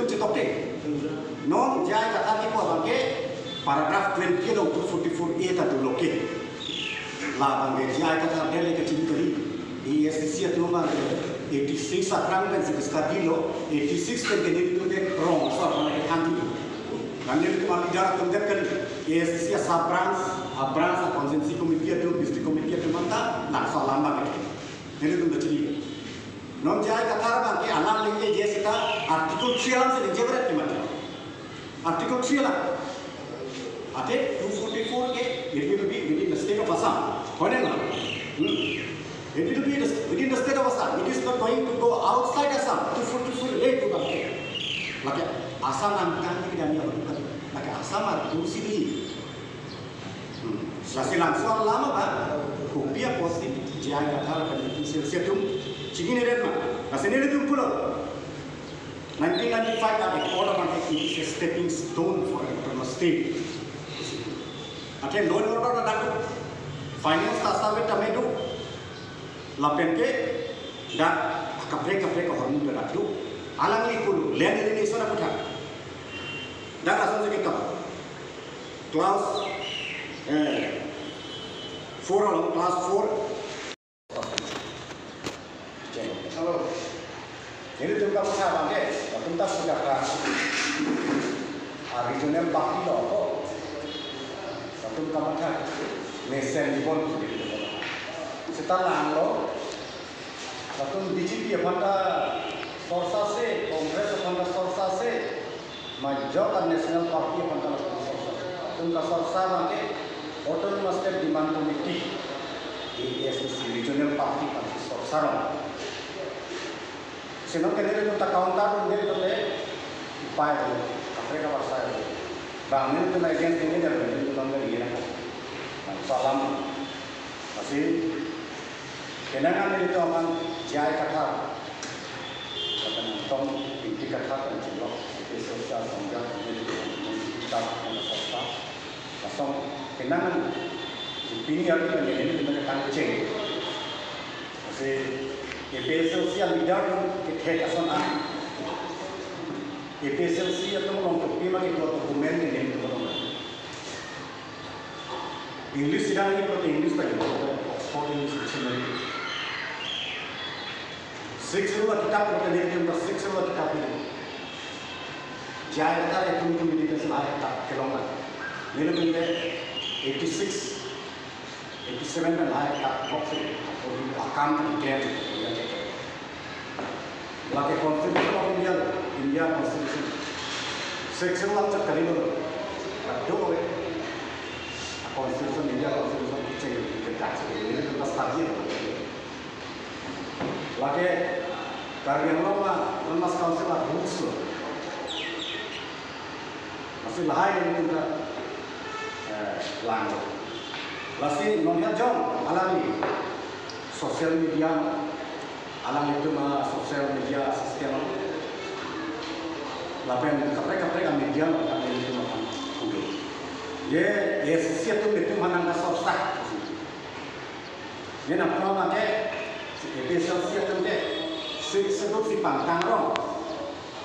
tu cetoke non jai kata ni ko bangke paragraph 20 do 244 a ta tu loke la bangke jai kata dele ke cintari ESC tu ma 86 akrang kan sikasta dilo 86 kan ke ni tu de wrong so apa ke kanti kan ni tu ma bicara tu de kan ESC sub branch a consensus committee tu district committee tu manta na so lamba ke ni tu de chini non jai kata bangke alam lenge je sita article 3 se je berat ki mata article 3 la ate 244 ke it will be within the state of Assam hoine na it will be within the state of Assam. It is not going to go outside Assam. 244 late to bangke like Assam angkan ni dan dia bukan like Assam ada sini Sasi langsung lama ba kopia posti jai kata kan itu setum cigi ni red ma asal ni tu pulau 1995 ada order bangke it is a stepping stone for a state ate law and order na daku finance tasawet tamedu lapen ke dan kapre ko hormu pe rakdu alang li kulu land alienation apa tha dan asal se kita class 4 along class 4 halo jadi tu kamu sahabat ke tuntas sudah kan regional bakti lo satu kamu tha mesen di bon setelah lo satu BJP अपना सोर्सा से कांग्रेस अपना सोर्सा से मजोर national party अपना सोर्सा तुमका सोर्सा मांगे autonomous state demand committee ASC regional party का सोर्सा रो सेनो के लिए तो काउंटर उनके तो ले उपाय हो अपने का वर्षा है बांग्लादेश तो लाइसेंस देने जा रहे हैं तो हमने ये ना salam masih kenangan itu aman jai kata kata nonton pinti kata dan cilok itu sosial sosial itu kita sosial langsung kenangan ini yang kita ini kita kancing masih itu sosial leader kita kasan itu sosial itu mengungkap memang itu dokumen ini itu English sidang ini perlu English tadi, Oxford English Dictionary. 6 ruang kitab perlu dia jumpa 6 ruang kitab ini. Jaya kata itu mungkin di dalam ayat tak kelongan. Ini mungkin 86, 87 dan ayat tak Oxford. Akan declare. Lagi Constitution of India Constitution. 6 ruang cakap ini loh. Dua Constitution India Constitution cek kita ini kita studi lagi karena lama lemas council rules masih lahir ini kita langgar masih nonnya jom alami sosial media alam itu mah sosial media sistem lapen kapre media alam itu mah ये ऐसे तो बेटू माना का सोचता ये ना अपना माने ये सोचिए तो ये सिक्स तो सी पंटांग रो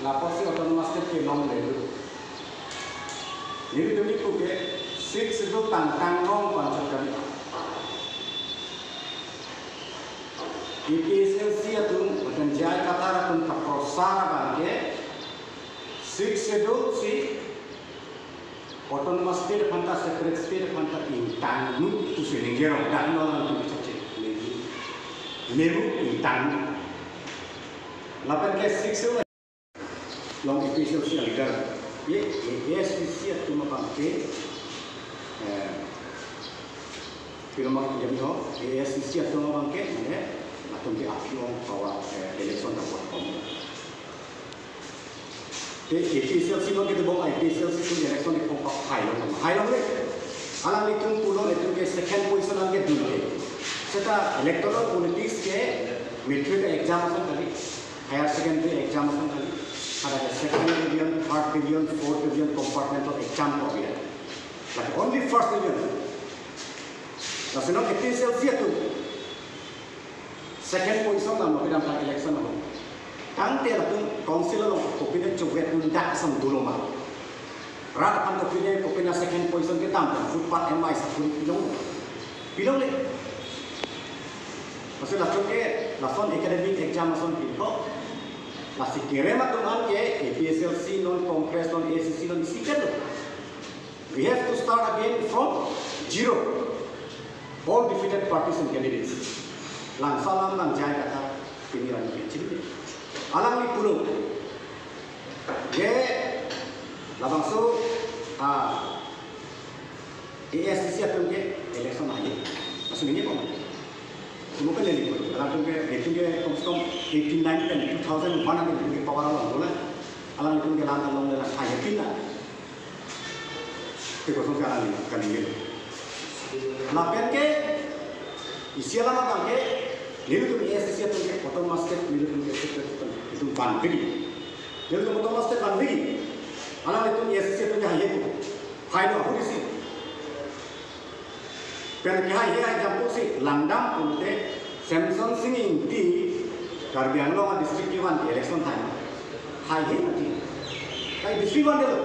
लापस से ऑटोनोमस स्टेट के नाम ले लो ये भी तो नहीं को के सिक्स तो पंटांग रो पंचायत करी ये सोचिए तो पंचायत का तारा तुम का प्रोत्साहन बांगे सिक्स तो सी Autonomous state fanta separate state fanta intang nu tu selengero dan orang tu bicara lebu intang. Lapan ke 6 long official leader ye SPC tu mabangke firma yang ho SPC tu mabangke ne atum ke apio bawa election ta buat kom APSL sih kita bawa APSL sih election di kompak high long alam itu pulau itu ke second position lagi dulu setelah electoral politics ke matric examination kali higher secondary examination kali ada second division, third division, fourth division compartmental exam kau dia like only first division nasional APSL sih itu second position dalam election Kang tiada pun council lo kopine covet ndak sam duloma rata kan kopine second position ke tam footpath MI sapun pilong le masih lason academic exam lason pilko masih kira matuan ke APSLC non Congress non ACC non secret. We have to start again from zero. All defeated parties and candidates. Lang salam lang jaya kata pilihan ini. Alam ni puluh. Ye labang so ASCC akan ke election aja. Masuk ini apa? Semua kan lagi puluh. Alam tu ke itu ke komskom 1890 2001 ada ke power alam bola. Alam itu ke lantai long lah aja pina. Kekosong sekarang ini kali ini. Lapen ke isi alam apa ke? Lalu tu ASCC tu ke potong master, lalu tu ke itu banding. Lalu tu potong master banding. Alam itu ASCC tu ke hanya tu. Hai no aku isi. Pen ke hanya jam posi landam pun te Samsung singing di Karbian Long district Iwan election time. Hai he nanti. Kai district Iwan dulu.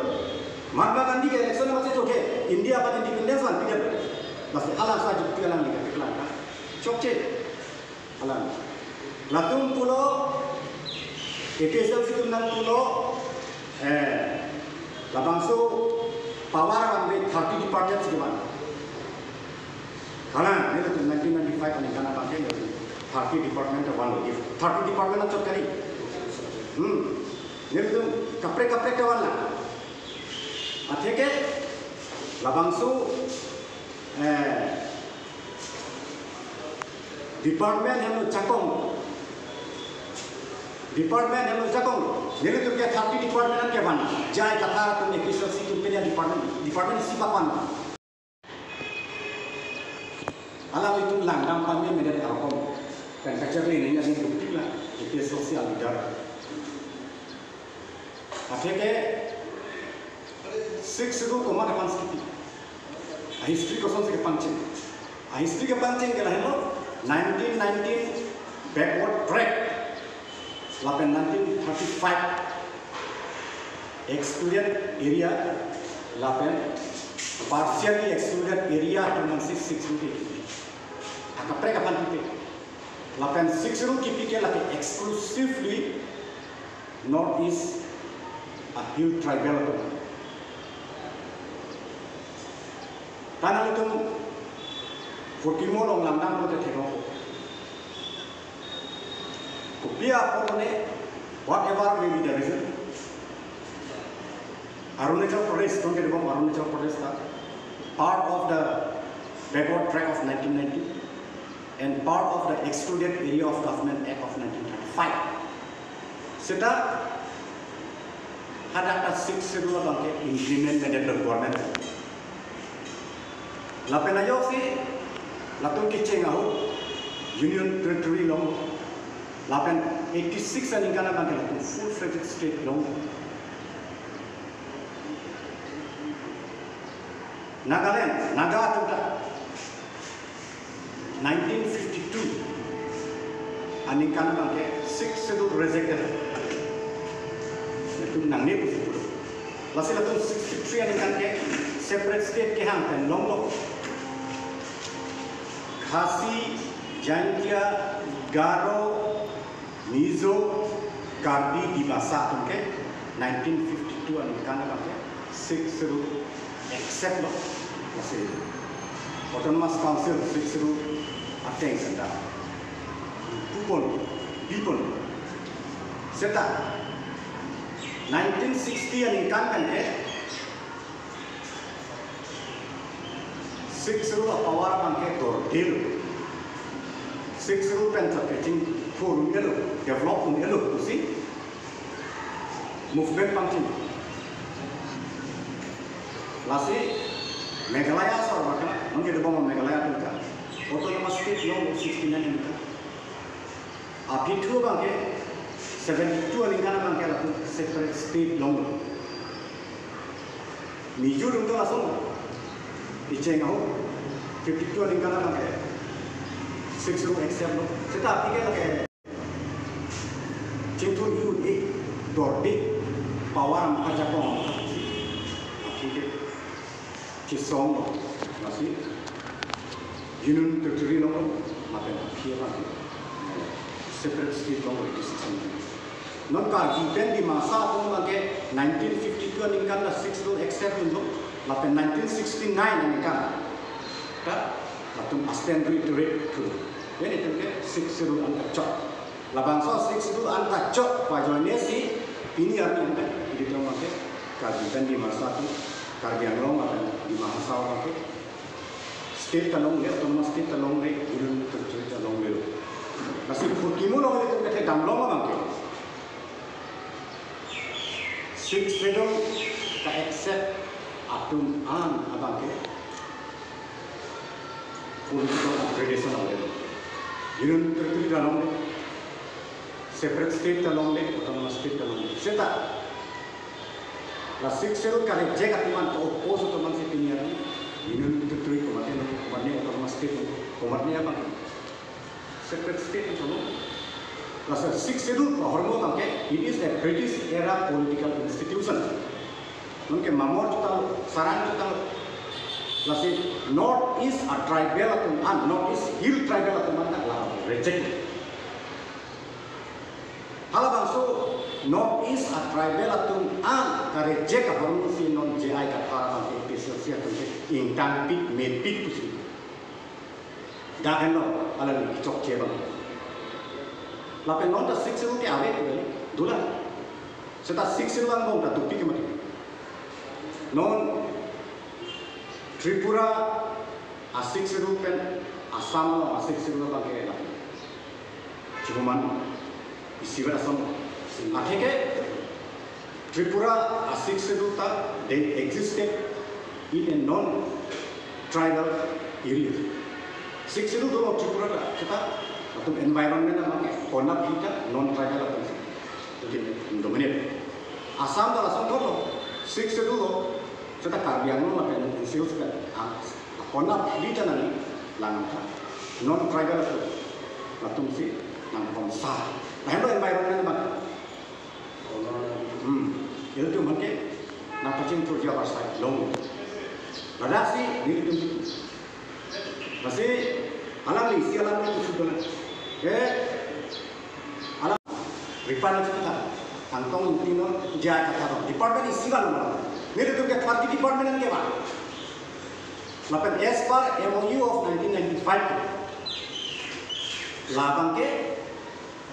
Mahatma Gandhi ke election masih oke. India pada independence wan tidak. Masih alam saja bukti alam ni kan kelana. Cokce alam. Latung pulo APSLC tu nang pulo labangso power wan 30 department sekian. Kanan, ini tu 1995 ni kana pakai ni 30 department wan lagi. 30 department acot kali. Ini tu kapre kawan lah. Atheke labangso department yang cakong ini tu dia 30 department kan kawan jai kata tu APSLC tu punya department sipapan alam itu langdam panjang menjadi alkom dan kacar ini yang bukti lah APSLC alidar akhirnya 6 itu koma depan sekiti history kosong sekali pancing history ke pancing ke lahir 1919 backward track 1935 excluded area 8 partially excluded area dengan 6 kapre kapan tipe 86 ru kipi ke lagi exclusively northeast a hill tribal tanah itu Fortimo long landam ko te thero kopia porone whatever may be the reason Arunachal Pradesh don't get about Arunachal Pradesh part of the backward track of 1990 and part of the excluded area of government act of 1935 seta ada 6 schedule bangke increment and the government lapen ayo si Latung keceng ahu Union Territory long lapen 86 an ingkana bangke latung full-fledged state long Nagaland Naga tuta 1952 an ingkana bangke 6 schedule rejected itu nang ni pun lasi latung 63 an ingkana ke separate state ke hang pen long long Khasi, Jaintia, Garo, Mizo, Karbi, Dibasa, okay? 1952 and Canada, 6 except masih Autonomous Council 6 attend senda. People. Seta 1960 and Canada. 6 power bangke dordil 6 pensa pitching for elo develop elo tu si movement bangke lasi Meghalaya sor bakal mungkin ada Meghalaya tu kan autonomous state law 69 ni kan apitu bangke 72 alingana bangke la separate state law Miju tu langsung Iceng aku 52 lingkaran lagi 6 room except lo kita pikir lagi cintu itu di dordi power kerja pong kisong masih Union Territory lo makan kira separate state lo decision non kar di masa tu lagi 1952 ningkan la 6 rule accept lo lapen 1969 ningkan tak latung asten territory tu ini tu ke 6 rule anda cok labang so 6 rule anda cok pajonya si ini artinya di dalam ke kajian di masa tu kajian lo makan di masa orang ke state talong le autonomous state talong le Union Territory talong le masih furkimu lo itu ke damlong orang ke six federal ka accept atum an abang ke political upgradation le Union Territory talong le separate state talong le autonomous state talong le seta la six federal ka reject atuman to oppose to man se pinyar Union Territory komatnya autonomous state komatnya apa separate state itu la six federal hormo kamke it is a British era political institution nunke mamor total saran total la si north east a tribal atun an north east hill tribal atun man la reject hala bangso north east a tribal atun an ka reject hormo si non GI ka para bang episode si atun intang pik med pik tu dah eno ala ni cok cebang lapen non ta 6 rule ke ave tu dula seta 6 rule ang ta tupi ke mati non Tripura a 6 rule pen Assam a 6 rule ba ke lapen cuman isiwa asam atheke Tripura a 6 rule ta they existed in a non-tribal area. 6 itu dulu Tripura kita atau environment namanya konap kita non-tribal atau itu dominate. Assam dah langsung dulu 6 dulu kita Karbiang lo apa yang usil sudah konap kita nanti langka non-tribal itu langsung si nampung sah. Nah itu environment namanya. Itu mungkin nampacin tu jawab saya long. Ladasi ni tu masih alam ni si alam ni tu sudah alam ripan kita kantong tino jaya kata department isi kan mana ni tu ke party department ke mana lapan as per MOU of 1995 labang ke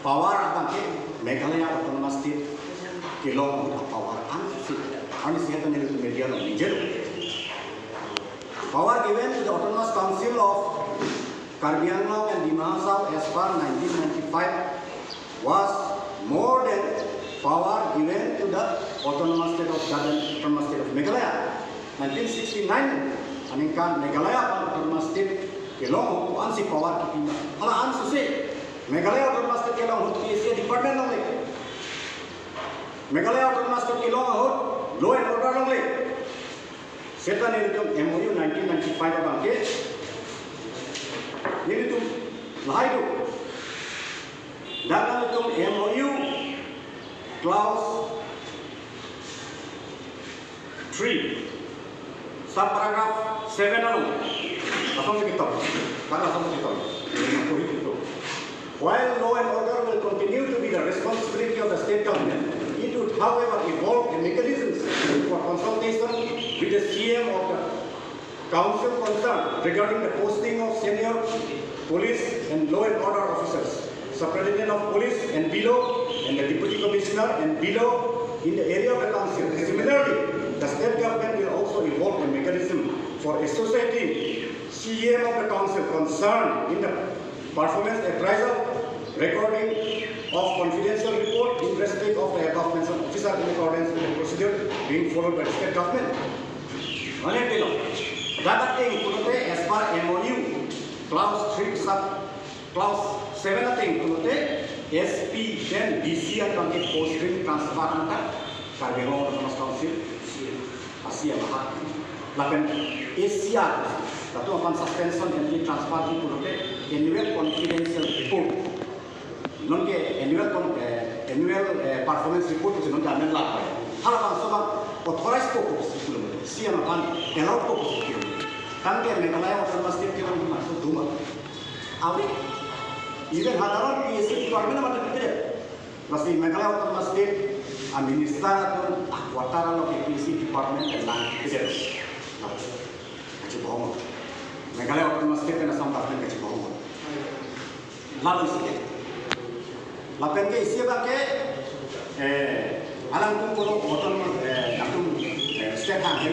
power abang ke Meghalaya autonomous state kilong power an sih tu ni tu media lo ni jeru power given to the Autonomous Council of Karbi Anglong and Dima Hasao as per 1995 was more than power given to the Autonomous State of Autonomous State of Meghalaya. 1969, aningkan Meghalaya Autonomous State kelong ansi power kipina. Ala ansu se Meghalaya Autonomous State kelong hut PSA department long le. Meghalaya Autonomous State kelong hut law and order long le. Setan ini tu MOU 1995 abang ke, ini tu lahir tu. Dalam itu MOU clause 3 subparagraph 7 lalu, langsung kita, langsung kita. While law and order will continue to be the responsibility of the state government, it would, however, evolve mechanisms for consultation with the CM of the council concerned regarding the posting of senior police and law and order officers, superintendent of police and below, and the deputy commissioner and below in the area of the council. Similarly, the state government will also evolve a mechanism for associating CM of the council concerned in the performance appraisal, recording of confidential report in respect of the above mentioned officer in accordance with the procedure being followed by the state government. Dapat include as per MOU clause 3 sub clause 7 include SP dan DC yang bagi posting transfer antar Karbiang Autonomous Council Asia Barat. Lapan Asia satu akan suspension dan transfer include annual confidential report. Non ke annual performance report itu non jamin lah. Halabang sobang authorized purpose kilometer. Siapa kan allowed purpose kilometer. Kan dia Meghalaya autonomous state kilometer masuk dua. Awalnya, even hadapan PSC department mana kita masih Meghalaya autonomous state administrator akwatara lo ke PSC department dan kita. Kacau bohong. Meghalaya autonomous state kena sampai kacau bohong. Lalu sih, lapen ke isi bangke, alam kumpul autonomous, state hang